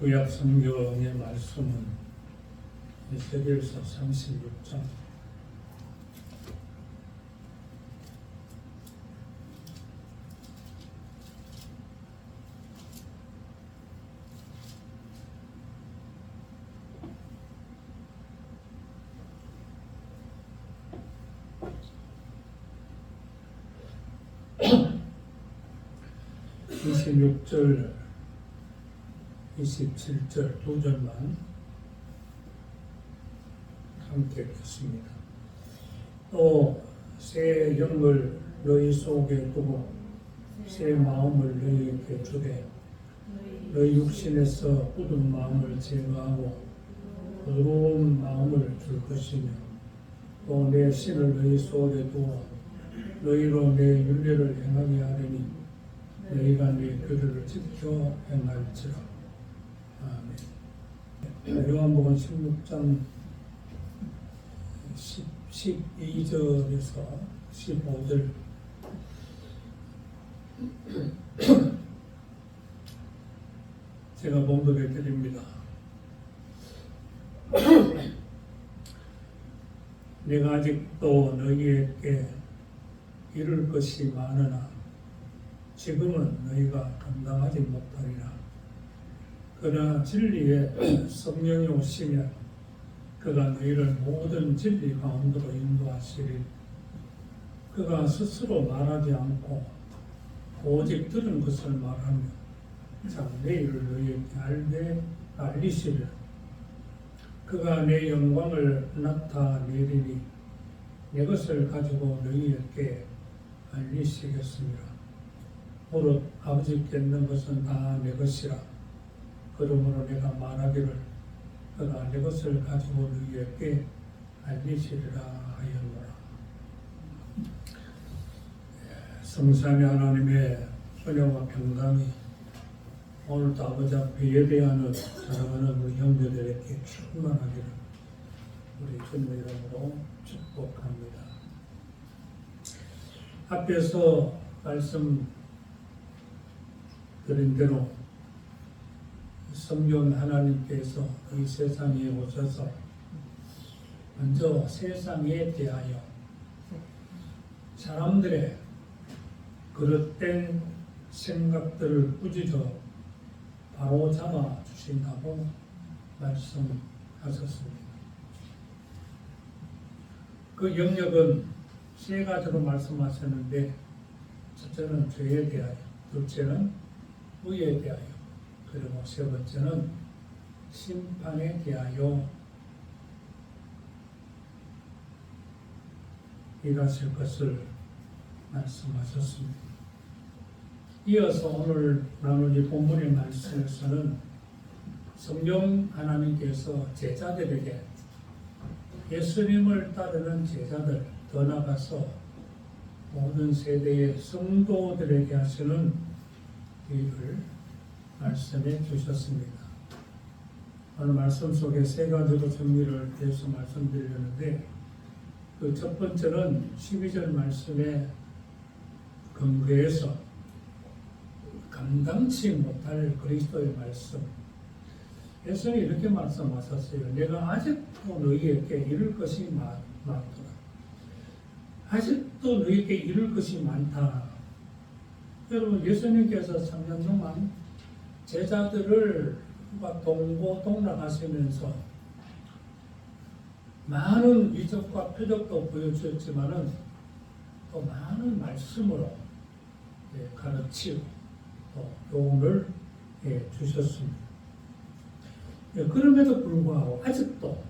구약 성경의 말씀은 에스겔서 36장 (26절) 27절 두 절만 함께 읽겠습니다. 또 새 영을 너희 속에 두고 새 마음을 너희에게 주되 너희 육신에서 굳은 마음을 제거하고 부드러운 마음을 줄 것이며 또 내 신을 너희 속에 두어 너희로 내 율례를 행하게 하려니 너희가 내 규례를 지켜 행할지라. 아멘. 요한복음 16장 12절에서 15절 제가 봉독해 드립니다. 내가 아직도 너희에게 이룰 것이 많으나 지금은 너희가 감당하지 못하리라. 그러나 진리의 성령이 오시면 그가 너희를 모든 진리 가운데로 인도하시리. 그가 스스로 말하지 않고 오직 들은 것을 말하며 장래 일을 너희에게 알리시리라. 그가 내 영광을 나타내리니 내 것을 가지고 너희에게 알리시겠습니다. 무릇 아버지께 있는 것은 다 내 것이라. 그러므로 내가 말하기를 그가 내 것을 가지고 너희에게 알리시리라 하였노라. 성삼위 하나님의 은혜와 평강이 오늘도 아버지 앞에 예배하는 사랑하는 우리 형제들에게 충만하기를 우리 주님의 이름으로 축복합니다. 앞에서 말씀 드린 대로 성경 하나님께서 이 세상에 오셔서 먼저 세상에 대하여 사람들의 그릇된 생각들을 꾸짖어 바로 잡아 주신다고 말씀하셨습니다. 그 영역은 세 가지로 말씀하셨는데, 첫째는 죄에 대하여, 둘째는 의에 대하여, 그리고 세 번째는 심판에 대하여 일하실 것을 말씀하셨습니다. 이어서 오늘 나눌 이 본문의 말씀에서는 성령 하나님께서 제자들에게 예수님을 따르는 제자들, 더 나아가서 모든 세대의 성도들에게 하시는 일을 말씀해 주셨습니다. 오늘 말씀 속에 세 가지로 정리를 해서 말씀드리려는데, 그 첫 번째는 12절 말씀에 근거해서 감당치 못할 그리스도의 말씀. 예수님이 이렇게 말씀하셨어요. 내가 아직도 너희에게 이룰 것이 많더라. 아직도 너희에게 이룰 것이 많다. 여러분, 예수님께서 3년 동안 제자들을 동고동락하시면서 많은 이적과 표적도 보여주셨지만은 또 많은 말씀으로 가르치고 또 교훈을 주셨습니다. 그럼에도 불구하고 아직도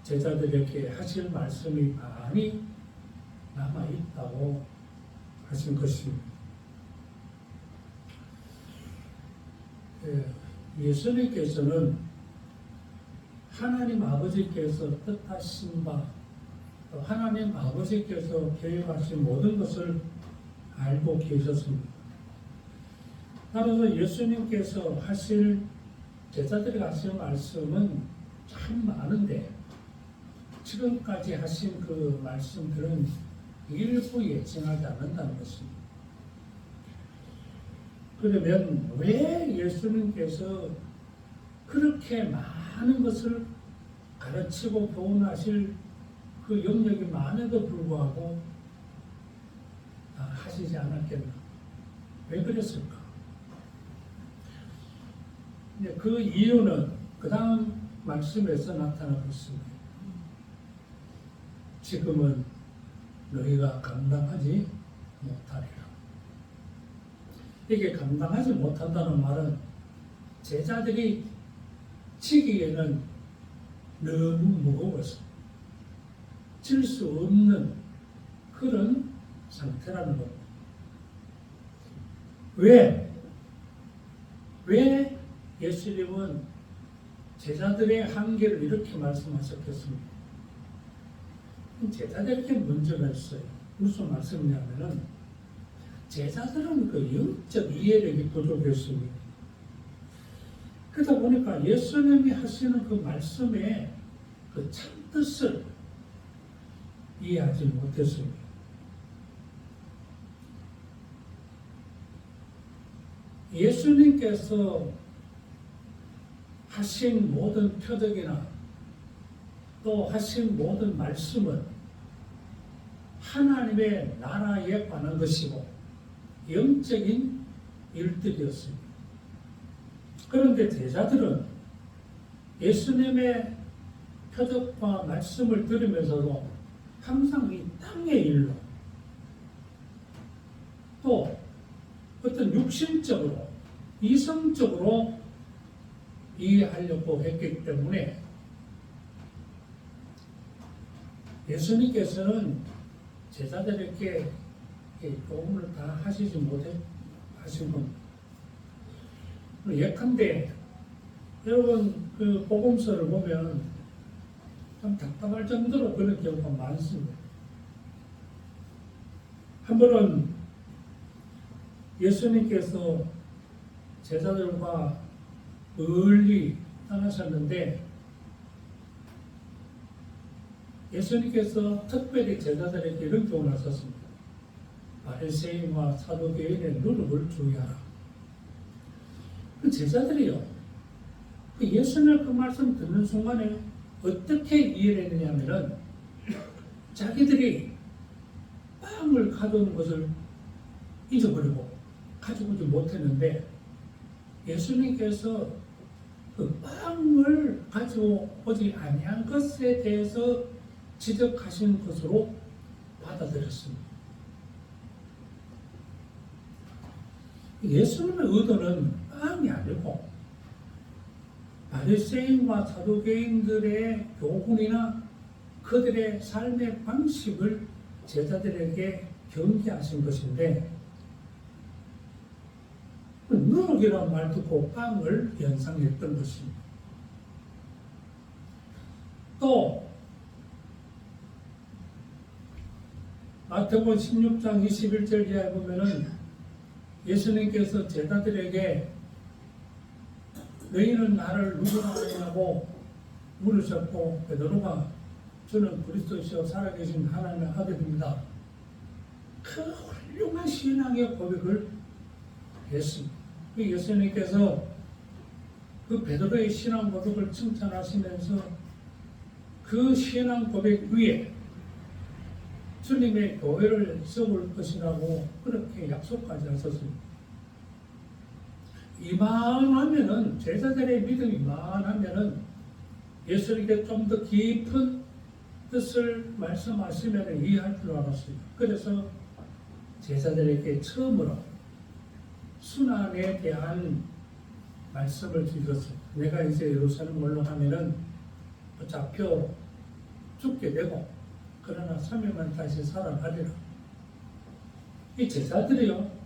제자들에게 하실 말씀이 많이 남아있다고 하신 것입니다. 예수님께서는 하나님 아버지께서 뜻하신 바, 또 하나님 아버지께서 계획하신 모든 것을 알고 계셨습니다. 따라서 예수님께서 하실, 제자들이 하실 말씀은 참 많은데 지금까지 하신 그 말씀들은 일부 예칭하지 않는다는 것입니다. 그러면 왜 예수님께서 그렇게 많은 것을 가르치고 교훈하실 그 영역이 많아도 불구하고 하시지 않았겠나? 왜 그랬을까? 그 이유는 그 다음 말씀에서 나타나고 있습니다. 지금은 너희가 감당하지 못하리라. 이게 감당하지 못한다는 말은 제자들이 지기에는 너무 무거워서 질 수 없는 그런 상태라는 겁니다. 왜 예수님은 제자들의 한계를 이렇게 말씀하셨겠습니까? 제자들에게 문제가 있어요. 무슨 말씀이냐면은 제자들은 그 영적 이해력이 부족했습니다. 그러다 보니까 예수님이 하시는 그 말씀의 그 참뜻을 이해하지 못했습니다. 예수님께서 하신 모든 표적이나 또 하신 모든 말씀은 하나님의 나라에 관한 것이고 영적인 일들이었습니다. 그런데 제자들은 예수님의 표적과 말씀을 들으면서도 항상 이 땅의 일로 또 어떤 육신적으로 이성적으로 이해하려고 했기 때문에 예수님께서는 제자들에게 교훈을 다 하시지 못하신 겁니다. 예컨대 여러분 그 복음서를 보면 좀 답답할 정도로 그런 경우가 많습니다. 한 번은 예수님께서 제자들과 멀리 떠나셨는데 예수님께서 특별히 제자들에게 이런 교훈을 하셨습니다. 바리새인과 사두개인의 누룩을 주의하라. 그 제자들이요, 그 예수님의 그 말씀 듣는 순간에 어떻게 이해를 했느냐면은 자기들이 빵을 가져오는 것을 잊어버리고 가지고 오지 못했는데 예수님께서 그 빵을 가져오지 아니한 것에 대해서 지적하신 것으로 받아들였습니다. 예수님의 의도는 빵이 아니고 바리새인과 사두개인들의 교훈이나 그들의 삶의 방식을 제자들에게 경계하신 것인데 누룩이라는 말 듣고 빵을 연상했던 것입니다. 또 마태복음 16장 21절 이하에 보면은 예수님께서 제자들에게 너희는 나를 누구라 하냐고 물으셨고 베드로가 저는 그리스도시여 살아계신 하나님의 아들입니다. 그 훌륭한 신앙의 고백을 했습니다. 그 예수님께서 그 베드로의 신앙 고백을 칭찬하시면서 그 신앙 고백 위에 주님의 교회를 세울 것이라고 그렇게 약속까지 하셨습니다. 이만하면은 제자들의 믿음이 이만하면은 예수님께 좀 더 깊은 뜻을 말씀하시면 이해할 줄 알았습니다. 그래서 제자들에게 처음으로 순환에 대한 말씀을 주셨습니다. 내가 이제 예루살렘 올라가면은 잡혀 죽게 되고 그러나 3일만 다시 살아나리라. 이 제자들이요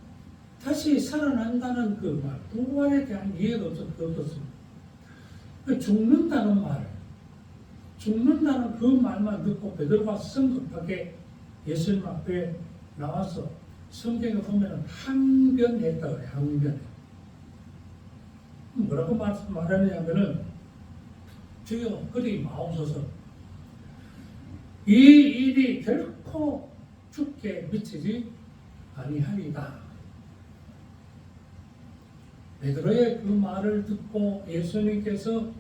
다시 살아난다는 그 말, 부활에 대한 이해가 없었습니다. 죽는다는 말, 죽는다는 그 말만 듣고 베드로가 성급하게 예수님 앞에 나와서 성경에 보면 항변했다고 해요. 항변. 뭐라고 말하느냐면은 주여 그리 마옵소서 이 일이 결코 죽게 미치지 아니하리다. 베드로의 그 말을 듣고 예수님께서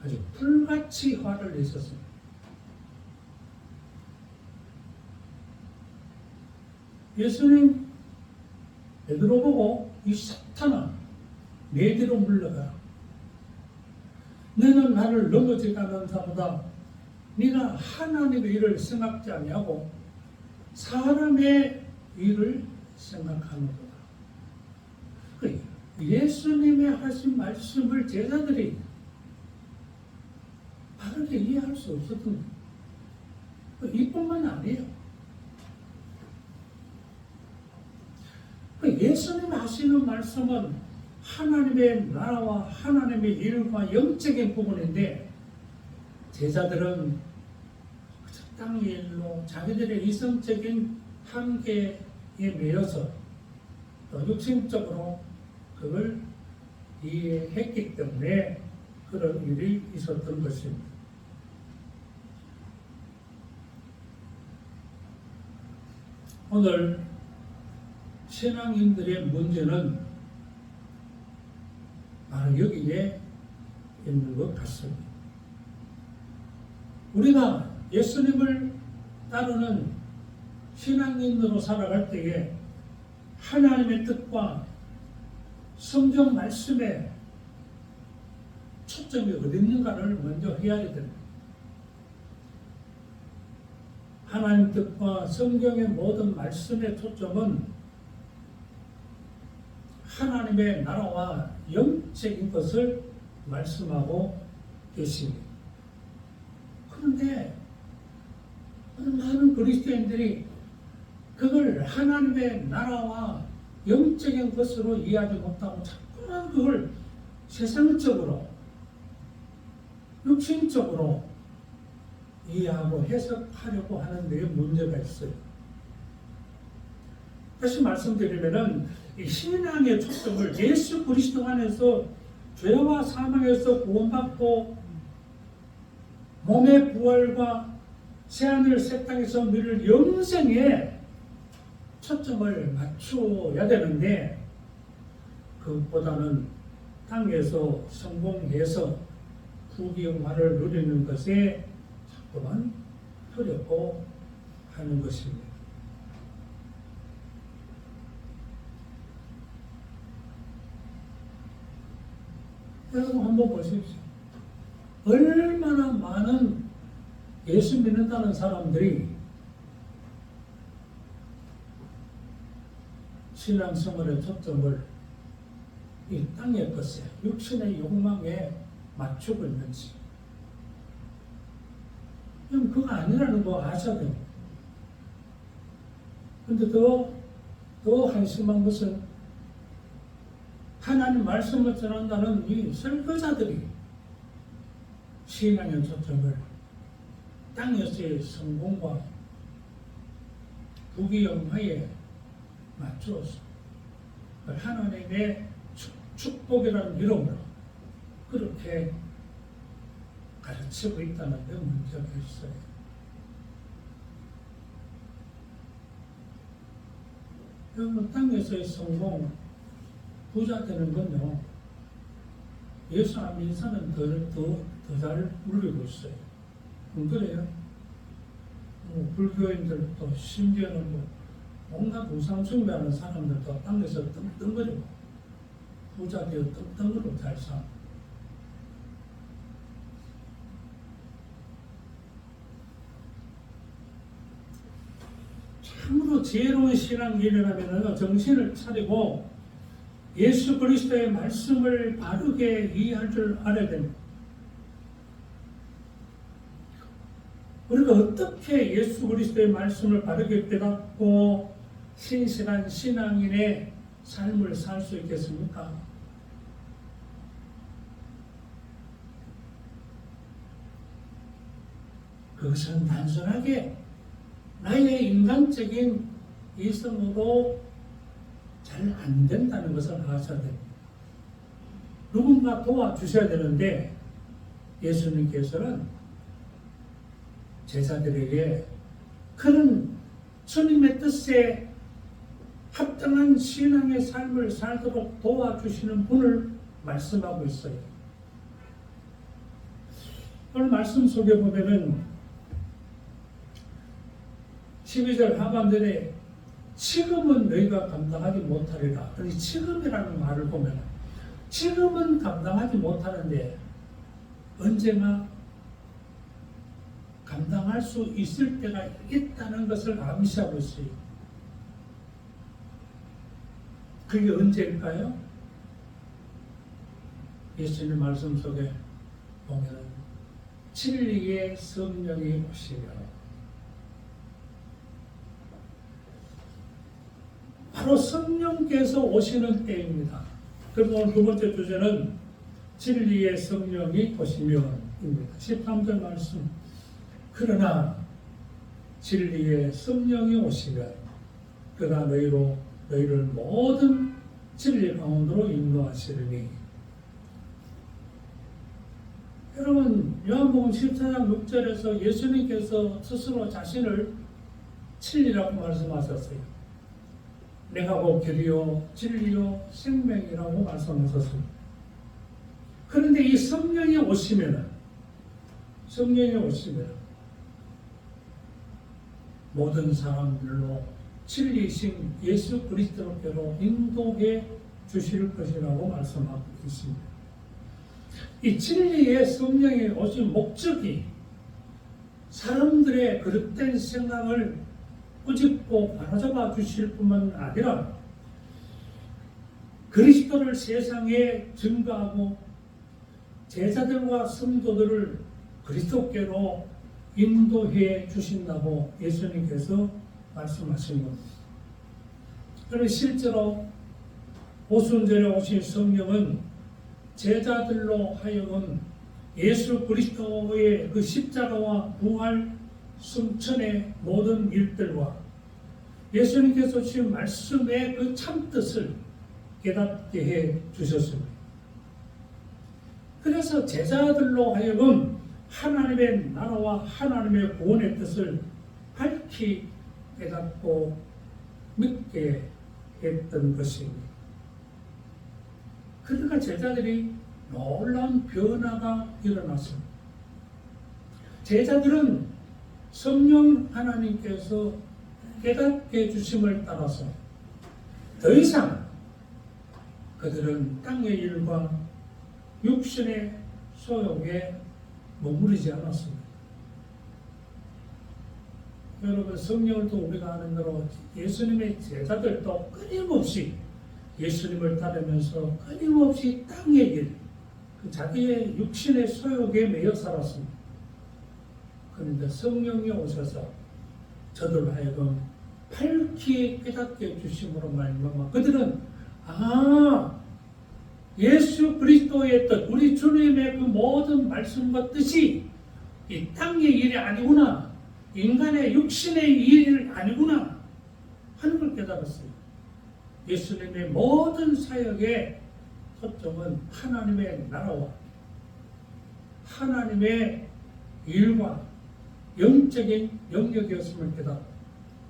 아주 불같이 화를 내셨습니다. 예수님 베드로 보고 이 사탄아 내 뒤로 물러가라. 너는 나를 넘어져가는 자보다 네가 하나님의 일을 생각지 아니하고 사람의 일을 생각하는구나. 예수님의 하신 말씀을 제자들이 바르게 이해할 수 없었던 거예요. 이뿐만 아니에요. 예수님 하시는 말씀은 하나님의 나라와 하나님의 일과 영적인 부분인데 제자들은 땅의 일로 자기들의 이성적인 한계에 매여서 또 육신적으로 그걸 이해했기 때문에 그런 일이 있었던 것입니다. 오늘 신앙인들의 문제는 바로 여기에 있는 것 같습니다. 우리가 예수님을 따르는 신앙인으로 살아갈 때에 하나님의 뜻과 성경 말씀에 초점이 어디 있는가를 먼저 헤아려야 됩니다. 하나님 뜻과 성경의 모든 말씀의 초점은 하나님의 나라와 영적인 것을 말씀하고 계십니다. 그런데 많은 그리스도인들이 그걸 하나님의 나라와 영적인 것으로 이해하지 못하고 자꾸만 그걸 세상적으로 육신적으로 이해하고 해석하려고 하는 데 문제가 있어요. 다시 말씀드리면은 이 신앙의 초점을 예수 그리스도 안에서 죄와 사망에서 구원받고 몸의 부활과 새하늘 새 땅에서 누릴 영생에 초점을 맞추어야 되는데 그것보다는 땅에서 성공해서 부귀영화를 누리는 것에 자꾸만 하려고 하는 것입니다. 여러분 한번 보십시오. 얼마나 많은 예수 믿는다는 사람들이 신앙생활의 초점을 이 땅의 것에 육신의 욕망에 맞추고 있는지 그거 아니라는 거 아셔야 돼요. 그런데 더 한심한 것은 하나님 말씀을 전한다는 이 설교자들이 신앙의 초점을 땅에서의 성공과 부귀영화에 맞추어서 하나님의 축복이라는 이름으로 그렇게 가르치고 있다는 데 문제가 있어요. 여러분 땅에서의 성공, 부자 되는 건요 예수 안 믿는 사람은 더 잘 누리고 있어요. 그래요? 불교인들도 심지어는 온갖 우상 숭배하는 사람들도 땅에서 떵떵거리고 부자 되어 떵떵거리고 잘 사. 참으로 지혜로운 신앙인이라면 정신을 차리고 예수 그리스도의 말씀을 바르게 이해할 줄 알아야 됩니다. 우리가 어떻게 예수 그리스도의 말씀을 바르게 깨닫고 신실한 신앙인의 삶을 살 수 있겠습니까? 그것은 단순하게 나의 인간적인 이성으로 잘 안 된다는 것을 아셔야 됩니다. 누군가 도와주셔야 되는데 예수님께서는 제자들에게 그런 주님의 뜻에 합당한 신앙의 삶을 살도록 도와주시는 분을 말씀하고 있어요. 오늘 말씀 속에 보면은 12절 하반절에 지금은 너희가 감당하지 못하리라. 이 지금이라는 말을 보면 지금은 감당하지 못하는데 언젠가 감당할 수 있을 때가 있다는 것을 암시하고 있어요. 그게 언제일까요? 예수님 말씀 속에 보면 진리의 성령이 오시며 바로 성령께서 오시는 때입니다. 그래서 오늘 두 번째 주제는 진리의 성령이 오시면입니다. 13절 말씀. 그러나 진리의 성령이 오시면 그가 너희를 모든 진리 가운데로 인도하시리니. 여러분, 요한복음 14장 6절에서 예수님께서 스스로 자신을 진리라고 말씀하셨어요. 내가 곧 길이요 진리요 생명이라고 말씀하셨습니다. 그런데 이 성령이 오시면 모든 사람들로 진리이신 예수 그리스도께로 인도해 주실 것이라고 말씀하고 있습니다. 이 진리의 성령이 오신 목적이 사람들의 그릇된 생각을 꾸짖고 바로잡아 주실 뿐만 아니라 그리스도를 세상에 증거하고 제자들과 성도들을 그리스도께로 인도해 주신다고 예수님께서 말씀하신 겁니다. 그런데 실제로 오순절에 오신 성령은 제자들로 하여금 예수 그리스도의 그 십자가와 부활 승천의 모든 일들과 예수님께서 주신 말씀의 그 참뜻을 깨닫게 해 주셨습니다. 그래서 제자들로 하여금 하나님의 나라와 하나님의 구원의 뜻을 밝히 깨닫고 믿게 했던 것입니다. 그러니까 제자들이 놀라운 변화가 일어났습니다. 제자들은 성령 하나님께서 깨닫게 해주심을 따라서 더 이상 그들은 땅의 일과 육신의 소욕에 머무르지 않았습니다. 여러분, 성령을 또 우리가 아는 대로 예수님의 제자들도 끊임없이 예수님을 따르면서 끊임없이 땅의 일, 자기의 육신의 소욕에 매여 살았습니다. 그런데 성령이 오셔서 저들 하여금 밝히 깨닫게 해주심으로 말미암아 그들은 예수 그리스도의 뜻, 우리 주님의 그 모든 말씀과 뜻이 이 땅의 일이 아니구나, 인간의 육신의 일이 아니구나 하는 걸 깨달았어요. 예수님의 모든 사역의 초점은 하나님의 나라와 하나님의 일과 영적인 영역이었음을 깨닫고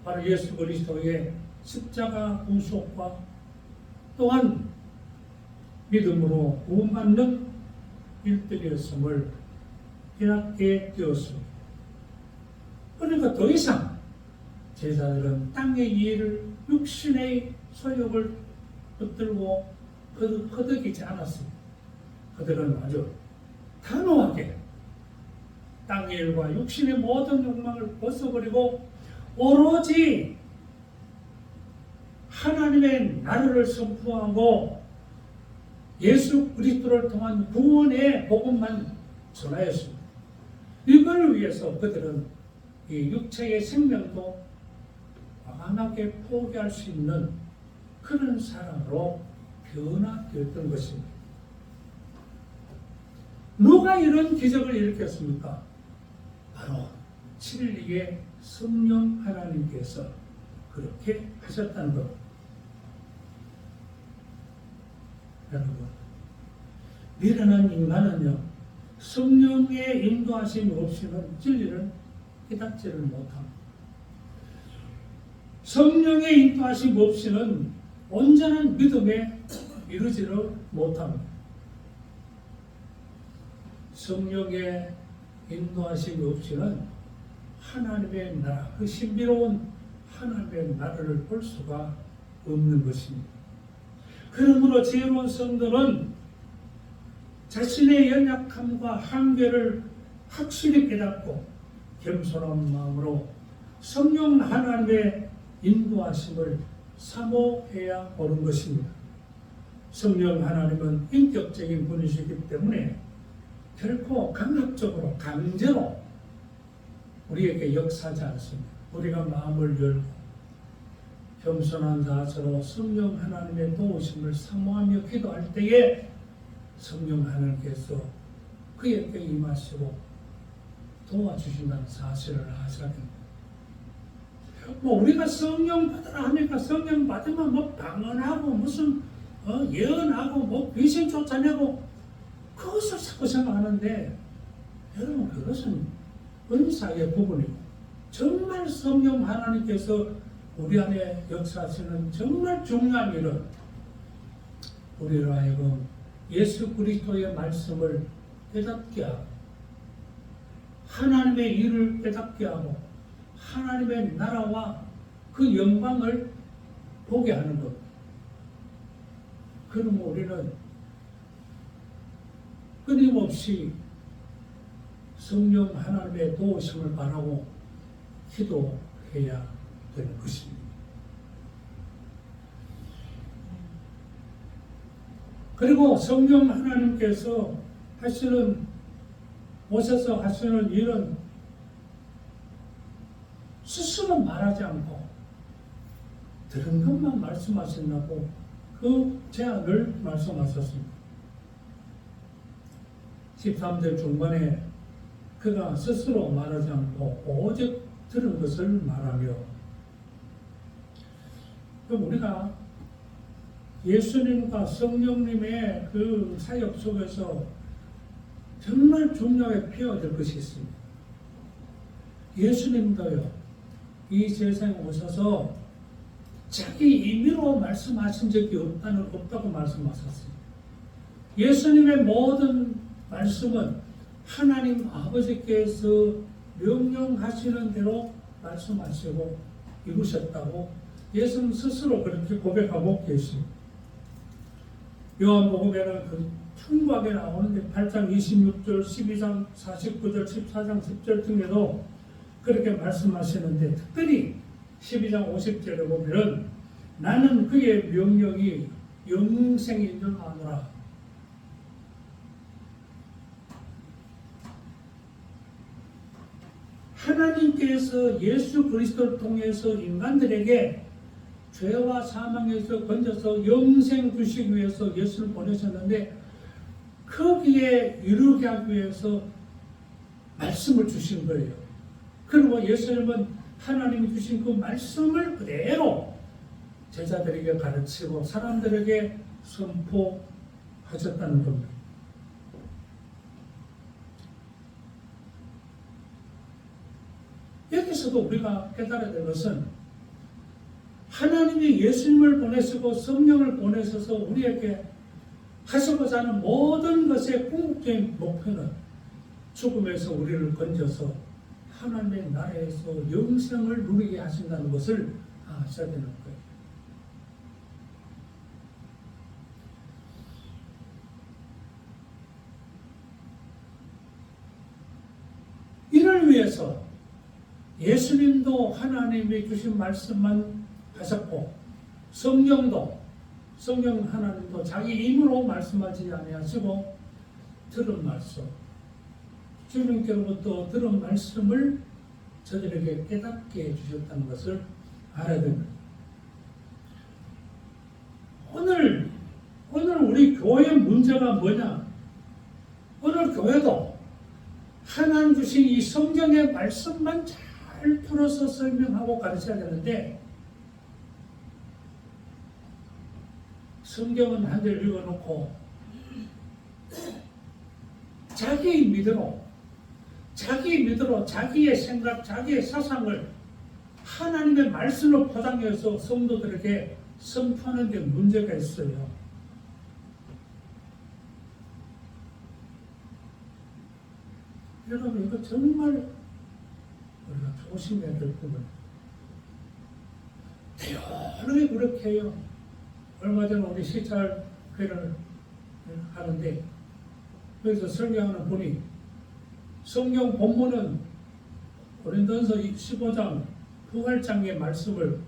바로 예수 그리스도의 십자가 공속과 또한 믿음으로 구원받는 일들이었음을 깨닫게 되었습니다. 그러니까 더 이상 제자들은 땅의 일을 육신의 소욕을 붙들고 허덕이지 않았습니다. 그들은 아주 단호하게 땅의 일과 육신의 모든 욕망을 벗어버리고 오로지 하나님의 나라를 선포하고 예수 그리스도를 통한 구원의 복음만 전하였습니다. 이걸 위해서 그들은 이 육체의 생명도 과감하게 포기할 수 있는 그런 사람으로 변화되었던 것입니다. 누가 이런 기적을 일으켰습니까? 바로 진리의 성령 하나님께서 그렇게 하셨다는 것. 여러분, 미련한 인간은요, 성령의 인도하심 없이는 진리를 깨닫지를 못합니다. 성령의 인도하심 없이는 온전한 믿음에 이르지를 못합니다. 성령의 인도하심이 없이는 하나님의 나라, 그 신비로운 하나님의 나라를 볼 수가 없는 것입니다. 그러므로 지혜로운 성도는 자신의 연약함과 한계를 확실히 깨닫고 겸손한 마음으로 성령 하나님의 인도하심을 사모해야 하는 것입니다. 성령 하나님은 인격적인 분이시기 때문에 결코 강압적으로 강제로 우리에게 역사하지 않습니다. 우리가 마음을 열고 겸손한 자세로 성령 하나님의 도우심을 사모하며 기도할 때에 성령 하나님께서 그에게 임하시고 도와주신다는 사실을 아셔야 됩니다. 우리가 성령 받으라 하니까 성령 받으면 방언하고 무슨 예언하고 귀신 쫓아내고 그것을 자꾸 생각하는데, 여러분, 그것은 은사의 부분이고 정말 성령 하나님께서 우리 안에 역사하시는 정말 중요한 일은 우리로 하여금 예수 그리스도의 말씀을 깨닫게 하고 하나님의 일을 깨닫게 하고 하나님의 나라와 그 영광을 보게 하는 것. 그럼 우리는 끊임없이 성령 하나님의 도우심을 바라고 기도해야 되는 것입니다. 그리고 성령 하나님께서 오셔서 하시는 일은 스스로 말하지 않고 들은 것만 말씀하신다고 그 제안을 말씀하셨습니다. 13절 중반에 그가 스스로 말하지 않고 오직 들은 것을 말하며, 그럼 우리가 예수님과 성령님의 그 사역 속에서 정말 중요하게 배워야 될 것이 있습니다. 예수님도요, 이 세상에 오셔서 자기 임의로 말씀하신 적이 없다고 말씀하셨습니다. 예수님의 모든 말씀은 하나님 아버지께서 명령하시는 대로 말씀하시고 이루셨다고 예수님 스스로 그렇게 고백하고 계십니다. 요한복음에는 그 풍부하게 나오는데 8장 26절, 12장 49절, 14장 10절 등에도 그렇게 말씀하시는데, 특별히 12장 50절에 보면은 나는 그의 명령이 영생인 줄 아노라. 하나님께서 예수 그리스도를 통해서 인간들에게 죄와 사망에서 건져서 영생 주시기 위해서 예수를 보내셨는데, 거기에 이르게 하기 위해서 말씀을 주신 거예요. 그리고 예수님은 하나님이 주신 그 말씀을 그대로 제자들에게 가르치고 사람들에게 선포하셨다는 겁니다. 여기서도 우리가 깨달아야 될 것은 하나님이 예수님을 보내시고 성령을 보내셔서 우리에게 하시고자 하는 모든 것의 궁극적인 목표는 죽음에서 우리를 건져서 하나님의 나라에서 영생을 누리게 하신다는 것을 아셔야 되는 거예요. 이를 위해서 예수님도 하나님이 주신 말씀만 하셨고, 성령 하나님도 자기 힘으로 말씀하지 아니하시고 들은 말씀, 주님께로부터 들은 말씀을 저들에게 깨닫게 해주셨다는 것을 알아야 됩니다. 오늘 우리 교회의 문제가 뭐냐? 오늘 교회도 하나님 주신 이 성경의 말씀만 잘 풀어서 설명하고 가르쳐야 되는데, 성경은 한 절 읽어놓고 자기의 생각, 자기의 사상을 하나님의 말씀을 포장해서 성도들에게 선포하는 데 문제가 있어요. 여러분, 이거 정말 우리가 조심해야 될 부분. 대단하게 그렇게 해요. 얼마 전에 우리 시찰회를 하는데 여기서 설교하는 분이 성경 본문은 고린도전서 15장 부활장의 말씀을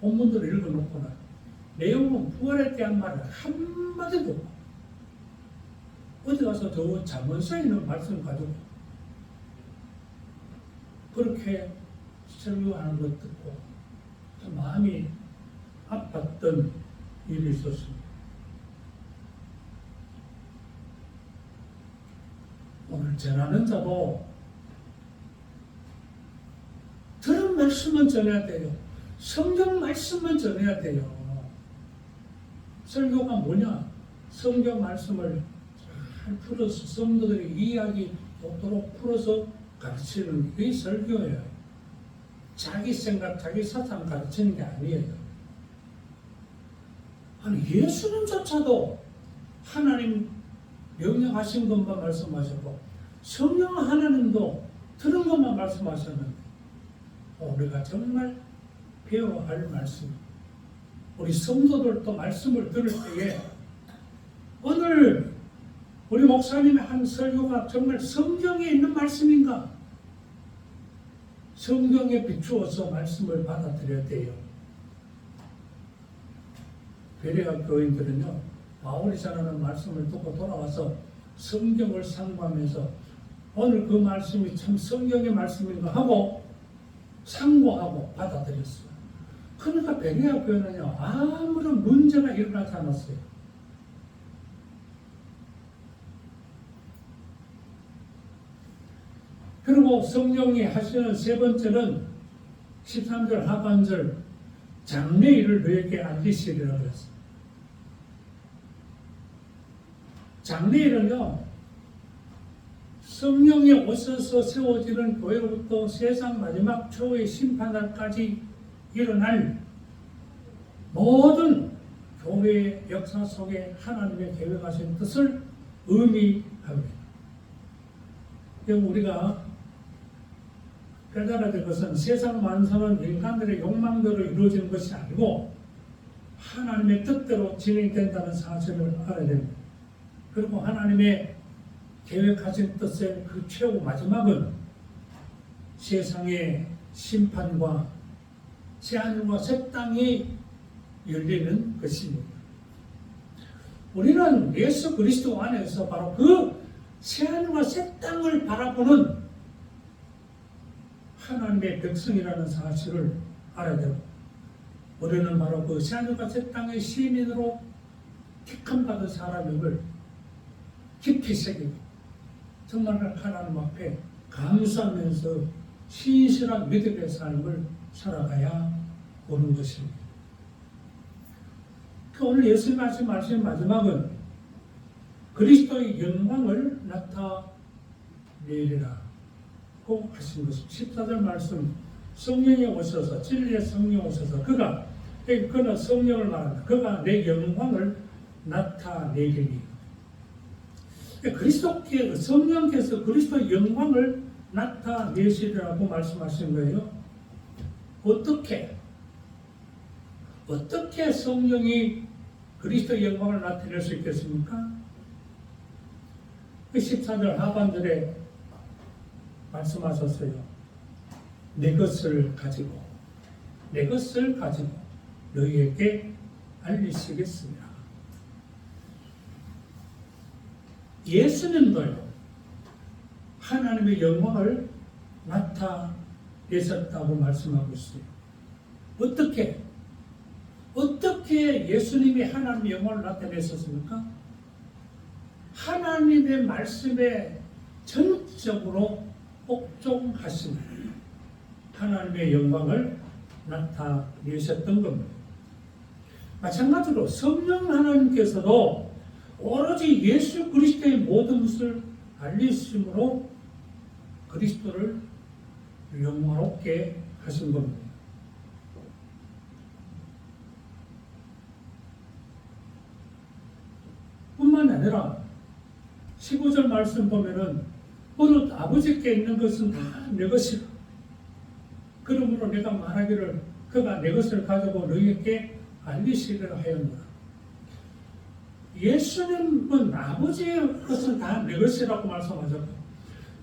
본문들을 읽어놓고는 내용은 부활에 대한 말을 한마디도 없고 어디 가서 저 잠언서에 있는 말씀 가지고 그렇게 설교하는 것 듣고 좀 마음이 아팠던 일이 있었습니다. 오늘 전하는 자도 들은 말씀은 전해야 돼요. 성경 말씀은 전해야 돼요. 설교가 뭐냐? 성경 말씀을 잘 풀어서 성도들이 이해하기 좋도록 풀어서 가르치는 게 설교예요. 자기 생각, 자기 사상 가르치는 게 아니에요. 아니, 예수님조차도 하나님 명령하신 것만 말씀하셨고 성령 하나님도 들은 것만 말씀하셨는데 우리가 정말 배워야 할 말씀, 우리 성도들도 말씀을 들을 때에 오늘 우리 목사님의 한 설교가 정말 성경에 있는 말씀인가? 성경에 비추어서 말씀을 받아들여야 돼요. 베레아 교인들은요, 바울이 전하는 말씀을 듣고 돌아와서 성경을 상고하면서 오늘 그 말씀이 참 성경의 말씀인가 하고 상고하고 받아들였어요. 그러니까 베레아 교회는요, 아무런 문제가 일어나지 않았어요. 그리고 성령이 하시는 세 번째는 13절 하반절 장래일을 너에게 알리시리라고 했어요. 장래일은요, 성령이 오셔서 세워지는 교회로부터 세상 마지막 최후의 심판날까지 일어날 모든 교회의 역사 속에 하나님의 계획하신 뜻을 의미합니다. 우리가 깨달아야 될 것은 세상 만사는 인간들의 욕망대로 이루어지는 것이 아니고 하나님의 뜻대로 진행된다는 사실을 알아야 됩니다. 그리고 하나님의 계획하신 뜻의 그 최후 마지막은 세상의 심판과 새하늘과 새 땅이 열리는 것입니다. 우리는 예수 그리스도 안에서 바로 그 새하늘과 새 땅을 바라보는 하나님의 백성이라는 사실을 알아야 되고, 우리는 바로 그 새하늘과 새 땅의 시민으로 택함받은 사람임을 깊이 새기고 정말 하나님 앞에 감사하면서 신실한 믿음의 삶을 살아가야 오는 것입니다. 오늘 예수님 하신 말씀 마지막은 그리스도의 영광을 나타내리라 고 하신 것입니다. 14절 말씀, 성령이 오셔서, 진리의 성령이 오셔서 그는 성령을 말한다. 그가 내 영광을 나타내리니. 그리스도께 성령께서 그리스도의 영광을 나타내시리라고 말씀하신 거예요. 어떻게 성령이 그리스도의 영광을 나타낼 수 있겠습니까? 14절 하반절에 말씀하셨어요. 내 것을 가지고 너희에게 알리시겠습니다. 예수님도요, 하나님의 영광을 나타내셨다고 말씀하고 있어요. 어떻게 예수님이 하나님의 영광을 나타내셨습니까? 하나님의 말씀에 전적으로 복종하신 하나님의 영광을 나타내셨던 겁니다. 마찬가지로 성령 하나님께서도 오로지 예수 그리스도의 모든 것을 알리심으로 그리스도를 영화롭게 하신 겁니다. 뿐만 아니라 15절 말씀 보면은 무릇 아버지께 있는 것은 다 내 것이라. 그러므로 내가 말하기를 그가 내 것을 가지고 너희에게 알리시기를 하였노라. 예수님은 아버지의 것은 다 내 것이라고 말씀하셨고,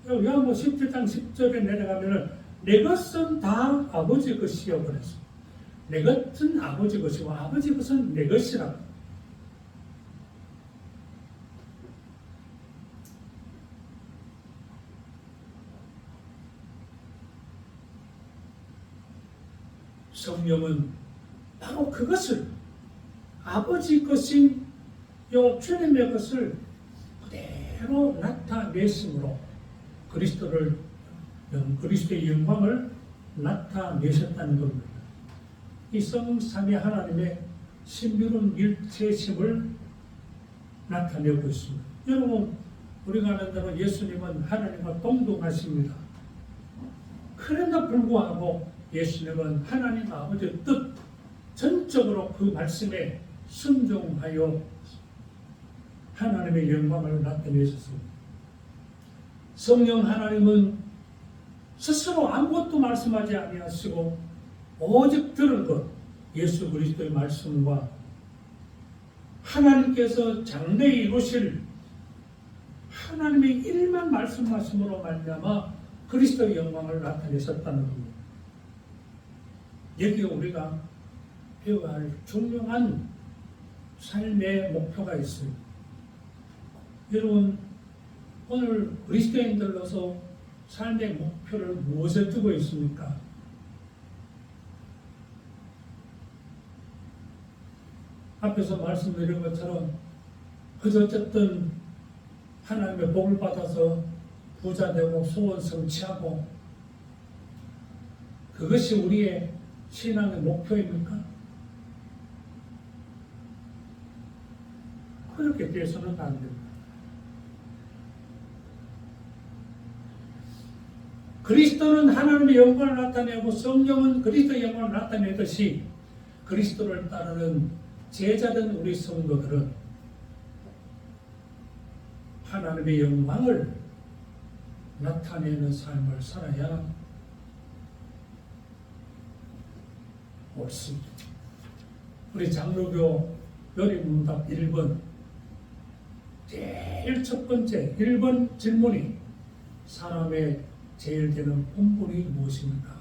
요한복음 17장 10절에 내려가면은 내 것은 다 아버지 것이요 그랬어. 내 것은 아버지 것이고 아버지 것은 내 것이라고. 성령은 바로 그것을 아버지 것인 요 주님의 것을 그대로 나타내심으로 그리스도의 영광을 나타내셨다는 겁니다. 이 성삼위 하나님의 신비로운 일체심을 나타내고 있습니다. 여러분, 우리가 아는 대로 예수님은 하나님과 동등하십니다. 그럼에도 불구하고 예수님은 하나님 아버지의 뜻 전적으로 그 말씀에 순종하여 하나님의 영광을 나타내셨습니다. 성령 하나님은 스스로 아무것도 말씀하지 아니하시고 오직 들은 것 예수 그리스도의 말씀과 하나님께서 장래에 이루실 하나님의 일만 말씀하심으로 말미암아 그리스도의 영광을 나타내셨다는 겁니다. 여기에 우리가 배워야 할 중요한 삶의 목표가 있습니다. 여러분, 오늘 그리스도인들로서 삶의 목표를 무엇에 두고 있습니까? 앞에서 말씀드린 것처럼 그저 어쨌든 하나님의 복을 받아서 부자 되고 소원 성취하고 그것이 우리의 신앙의 목표입니까? 그렇게 돼서는 안 됩니다. 그리스도는 하나님의 영광을 나타내고 성령은 그리스도의 영광을 나타내듯이 그리스도를 따르는 제자된 우리 성도들은 하나님의 영광을 나타내는 삶을 살아야 옳습니다. 우리 장로교 요리문답 1번 제일 첫 번째 1번 질문이 사람의 제일 되는 본분이 무엇입니까?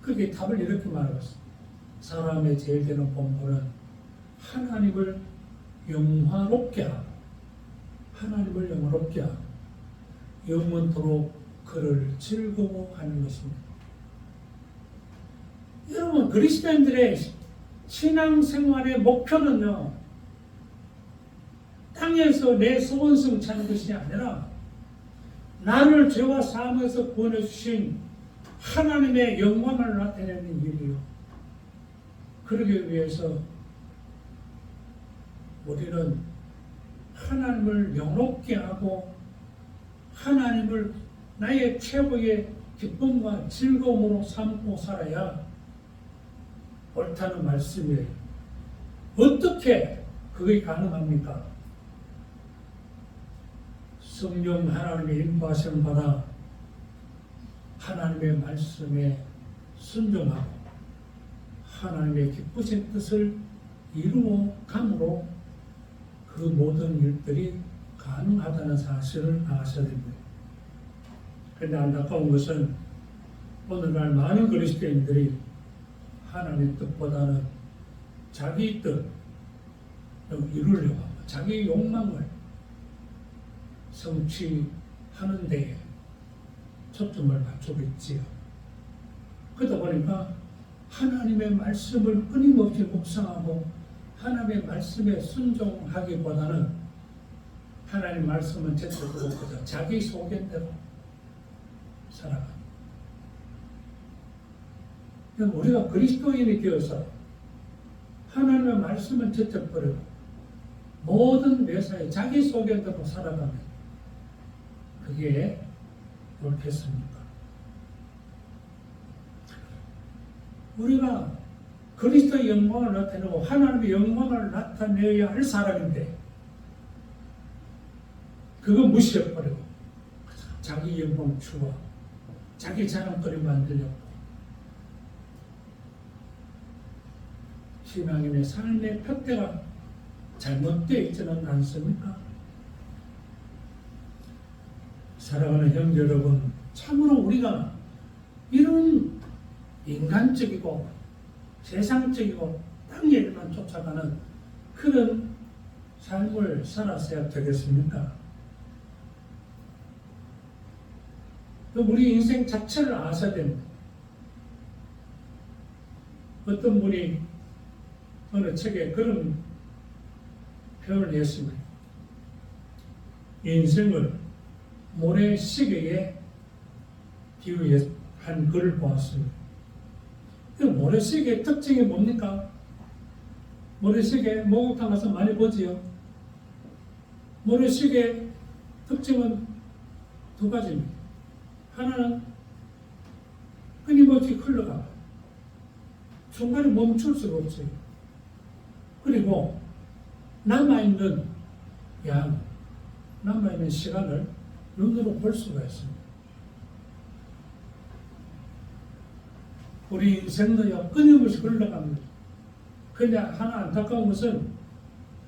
그게 답을 이렇게 말했습니다. 사람의 제일 되는 본분은 하나님을 영화롭게 하고 하나님을 영화롭게 하고 영원토록 그를 즐거워하는 것입니다. 여러분, 그리스도인들의 신앙생활의 목표는요, 땅에서 내 소원 성취하는 것이 아니라 나를 죄와 사함에서 구원해 주신 하나님의 영광을 나타내는 일이요. 그러기 위해서 우리는 하나님을 영롭게 하고 하나님을 나의 최고의 기쁨과 즐거움으로 삼고 살아야 옳다는 말씀이에요. 어떻게 그게 가능합니까? 성령 하나님의 인도하심을 받아 하나님의 말씀에 순종하고 하나님의 기쁘신 뜻을 이루어 감으로 그 모든 일들이 가능하다는 사실을 아셔야 됩니다. 그런데 안타까운 것은 오늘날 많은 그리스도인들이 하나님의 뜻보다는 자기 뜻을 이루려고 하고 자기 욕망을 성취하는 데에 초점을 맞추고 있지요. 그러다 보니까 하나님의 말씀을 끊임없이 묵상하고 하나님의 말씀에 순종하기보다는 하나님의 말씀은 제쳐두고 그저 자기 소견대로 살아갑니다. 우리가 그리스도인이 되어서 하나님의 말씀은 제쳐버리고 모든 매사에 자기 소견대로 살아가면 그게 옳겠습니까? 우리가 그리스도의 영광을 나타내고 하나님의 영광을 나타내야 할 사람인데 그거 무시해버리고 자기 영광 추워 자기 자랑거리 만들려고 신앙인의 삶의 푯대가 잘못되어 있지는 않습니까? 사랑하는 형제 여러분, 참으로 우리가 이런 인간적이고 세상적이고 땅의 일만 쫓아가는 그런 삶을 살았어야 되겠습니까? 우리 인생 자체를 아셔야 됩니다. 어떤 분이 어느 책에 그런 표현을 했습니다. 인생을 모래시계에 비유한 글을 보았습니다. 모래시계의 특징이 뭡니까? 모래시계 목욕탕 가서 많이 보지요. 모래시계의 특징은 두 가지입니다. 하나는 끊임없이 흘러가 중간에 멈출 수가 없어요. 그리고 남아있는 시간을 눈으로 볼 수가 있습니다. 우리 인생도요 끊임없이 흘러갑니다. 그냥 하나 안타까운 것은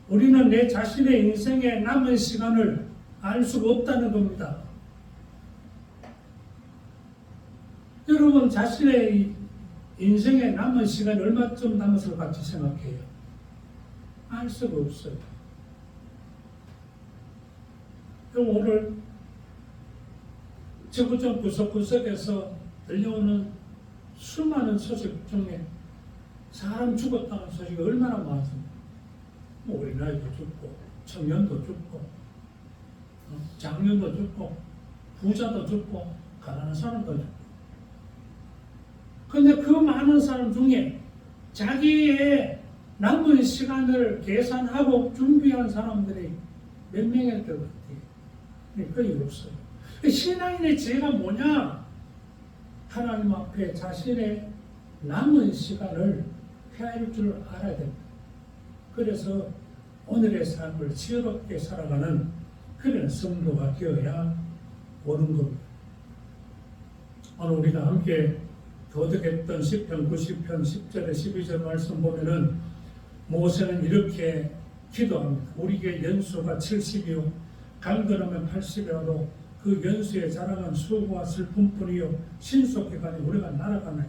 우리는 내 자신의 인생에 남은 시간을 알 수가 없다는 겁니다. 여러분 자신의 인생에 남은 시간이 얼마쯤 남았을 것 같이 생각해요? 알 수가 없어요. 그럼 오늘 지구촌 구석구석에서 들려오는 수많은 소식 중에 사람 죽었다는 소식이 얼마나 많습니까? 어린아이도 죽고 청년도 죽고 장년도 죽고 부자도 죽고 가난한 사람도 죽고 그런데 그 많은 사람 중에 자기의 남은 시간을 계산하고 준비한 사람들이 몇 명일 것 같아요? 거의 없어요. 신앙인의 죄가 뭐냐? 하나님 앞에 자신의 남은 시간을 헤아릴 줄 알아야 됩니다. 그래서 오늘의 삶을 지혜롭게 살아가는 그런 성도가 되어야 오는 겁니다. 오늘 우리가 함께 교독했던 시편 90편 10절에 12절 말씀 보면은 모세는 이렇게 기도합니다. 우리에게 연수가 70이요 강건하면 80이라도 그 연수에 자랑한 수고와 슬픔뿐이요 신속히가니 우리가 날아가나요.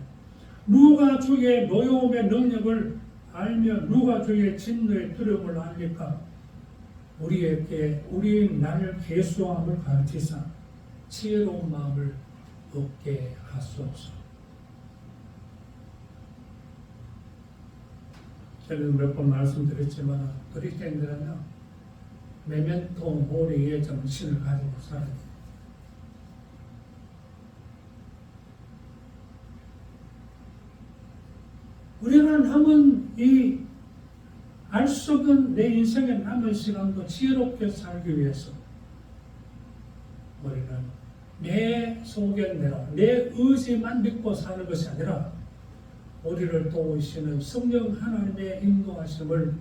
누가 주의 노여움의 능력을 알며 누가 주의 진노의 두려움을 알리까. 우리 날 계수함을 가르치사 지혜로운 마음을 얻게 하소서. 저는 몇 번 말씀드렸지만 그리스도인들은요 메멘토 모리의 정신을 가지고 살아야 돼요. 우리가 남은 알 수 없는 내 인생의 남은 시간도 지혜롭게 살기 위해서 우리는 내 소견대로 내 의지만 믿고 사는 것이 아니라 우리를 도우시는 성령 하나님의 인도하심을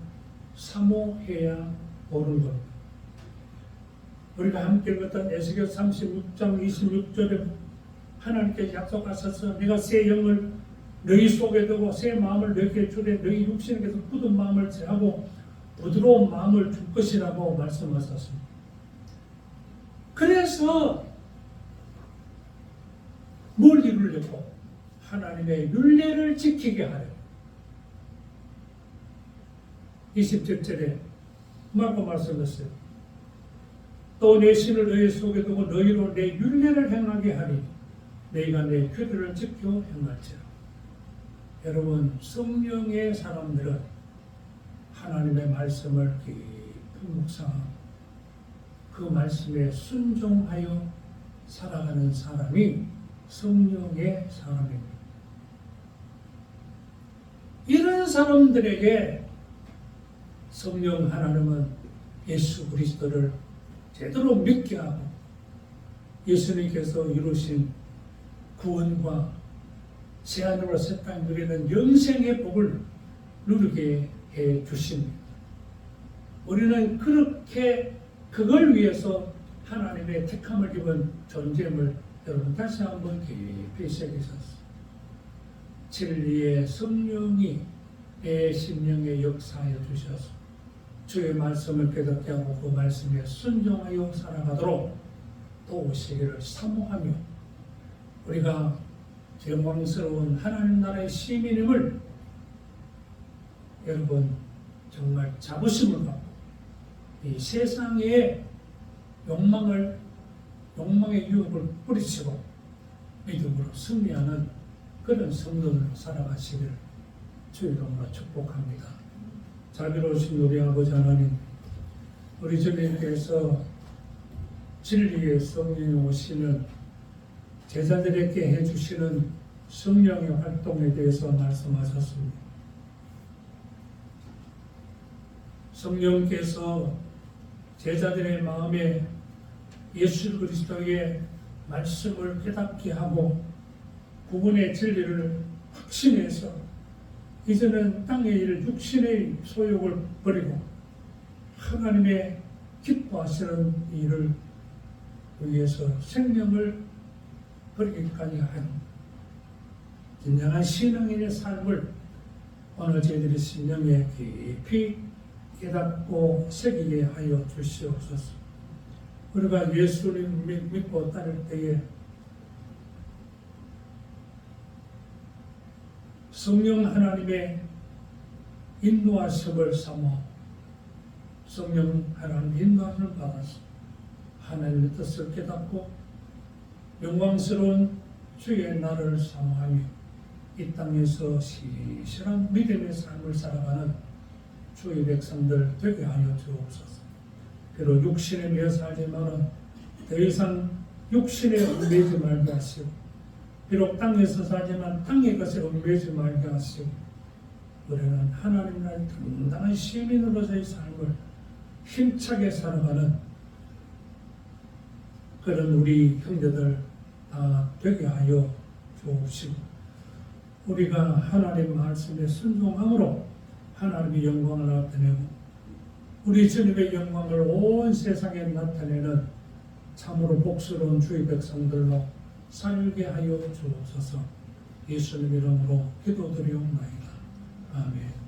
사모해야 오는 겁니다. 우리가 함께 읽었던 에스겔 36장 26절에 하나님께 약속하셔서 내가 새 영을 너희 속에 두고 새 마음을 너희에게 주되 너희 육신에게서 굳은 마음을 제하고 부드러운 마음을 줄 것이라고 말씀하셨습니다. 그래서 뭘 이루려고? 하나님의 율례를 지키게 하려. 27절에 뭐라고 말씀했어요? 또 내 신을 너희 속에 두고 너희로 내 율례를 행하게 하리. 너희가 내 규례를 지켜 행할지라. 여러분 성령의 사람들은 하나님의 말씀을 깊이 묵상하고 그 말씀에 순종하여 살아가는 사람이 성령의 사람입니다. 이런 사람들에게 성령 하나님은 예수 그리스도를 제대로 믿게 하고 예수님께서 이루신 구원과 새 하늘과 새 땅 누리는 영생의 복을 누리게 해 주십니다. 우리는 그렇게 그걸 위해서 하나님의 택함을 입은 존재임을 여러분 다시 한번 깊이 새기셨습니다. 진리의 성령이 내 심령에 역사하여 주셔서 주의 말씀을 깨닫게 하고 그 말씀에 순종하여 살아가도록 도우시기를 사모하며 우리가 영광스러운 하나님 나라의 시민임을 여러분 정말 자부심을 갖고 이 세상의 욕망의 유혹을 뿌리치고 믿음으로 승리하는 그런 성도들로 살아가시기를 주 이름으로 축복합니다. 자비로우신 우리 아버지 하나님, 우리 주님께서 진리의 성령이 오시는 제자들에게 해주시는 성령의 활동에 대해서 말씀하셨습니다. 성령께서 제자들의 마음에 예수 그리스도의 말씀을 깨닫게 하고 구원의 진리를 확신해서 이제는 땅의 일, 육신의 소욕을 버리고 하나님의 기뻐하시는 일을 위해서 생명을 버리기까지 한 진정한 신앙인의 삶을 오늘 저희들의 심령에 깊이 깨닫고 새기게 하여 주시옵소서. 우리가 예수를 믿고 따를 때에 성령 하나님의 인도하심을 삼아 성령 하나님 인도하심을 받아서 하나님의 뜻을 깨닫고 영광스러운 주의 나라를 사모하며 이 땅에서 시실한 믿음의 삶을 살아가는 주의 백성들 되게 하여 주옵소서. 비록 육신에 매여 살지만은 더 이상 육신에 얽매이지 말게 하시고 비록 땅에서 살지만 땅의 것에 얽매이지 말게 하시고 우리는 하나님 나라의 당당한 시민으로서의 삶을 힘차게 살아가는 그런 우리 형제들 다 되게 하여 주옵시고 우리가 하나님 말씀에 순종함으로 하나님의 영광을 나타내고 우리 주님의 영광을 온 세상에 나타내는 참으로 복스러운 주의 백성들로 살게 하여 주옵소서. 예수님 이름으로 기도드리옵나이다. 아멘.